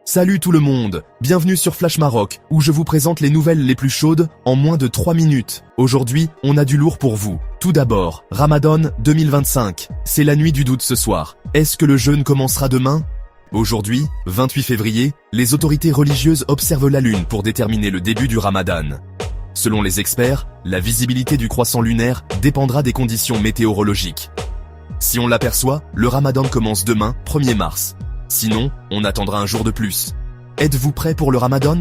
Salut tout le monde, bienvenue sur Flash Maroc, où je vous présente les nouvelles les plus chaudes en moins de 3 minutes. Aujourd'hui, on a du lourd pour vous. Tout d'abord, Ramadan 2025. C'est la nuit du doute ce soir. Est-ce que le jeûne commencera demain ? Aujourd'hui, 28 février, les autorités religieuses observent la lune pour déterminer le début du Ramadan. Selon les experts, la visibilité du croissant lunaire dépendra des conditions météorologiques. Si on l'aperçoit, le Ramadan commence demain, 1er mars. Sinon, on attendra un jour de plus. Êtes-vous prêts pour le Ramadan ?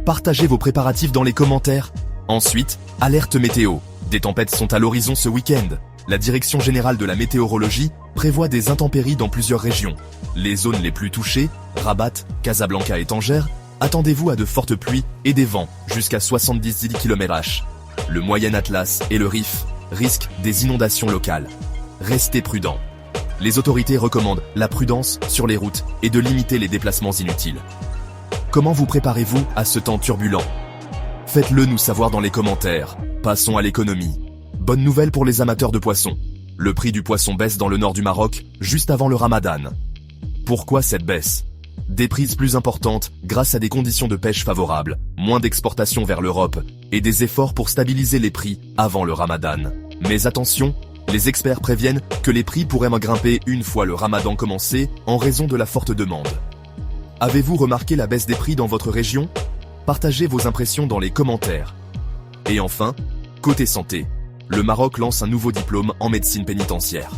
Partagez vos préparatifs dans les commentaires. Ensuite, alerte météo. Des tempêtes sont à l'horizon ce week-end. La Direction générale de la météorologie prévoit des intempéries dans plusieurs régions. Les zones les plus touchées, Rabat, Casablanca et Tanger, attendez-vous à de fortes pluies et des vents jusqu'à 70 km/h. Le Moyen Atlas et le Rif risquent des inondations locales. Restez prudents. Les autorités recommandent la prudence sur les routes et de limiter les déplacements inutiles. Comment vous préparez-vous à ce temps turbulent ? Faites-le nous savoir dans les commentaires. Passons à l'économie. Bonne nouvelle pour les amateurs de poissons. Le prix du poisson baisse dans le nord du Maroc, juste avant le Ramadan. Pourquoi cette baisse ? Des prises plus importantes grâce à des conditions de pêche favorables, moins d'exportation vers l'Europe et des efforts pour stabiliser les prix avant le Ramadan. Mais attention, les experts préviennent que les prix pourraient grimper une fois le Ramadan commencé en raison de la forte demande. Avez-vous remarqué la baisse des prix dans votre région ? Partagez vos impressions dans les commentaires. Et enfin, côté santé, le Maroc lance un nouveau diplôme en médecine pénitentiaire.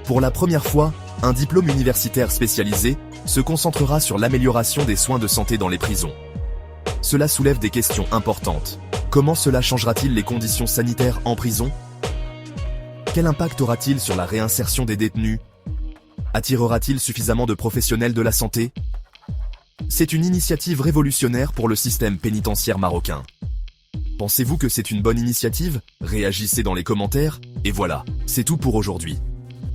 Pour la première fois, un diplôme universitaire spécialisé se concentrera sur l'amélioration des soins de santé dans les prisons. Cela soulève des questions importantes. Comment cela changera-t-il les conditions sanitaires en prison ? Quel impact aura-t-il sur la réinsertion des détenus ? Attirera-t-il suffisamment de professionnels de la santé ? C'est une initiative révolutionnaire pour le système pénitentiaire marocain. Pensez-vous que c'est une bonne initiative ? Réagissez dans les commentaires, et voilà, c'est tout pour aujourd'hui.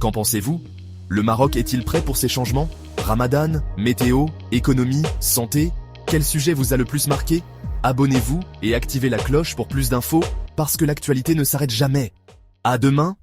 Qu'en pensez-vous ? Le Maroc est-il prêt pour ces changements ? Ramadan, météo, économie, santé ? Quel sujet vous a le plus marqué ? Abonnez-vous et activez la cloche pour plus d'infos, parce que l'actualité ne s'arrête jamais. À demain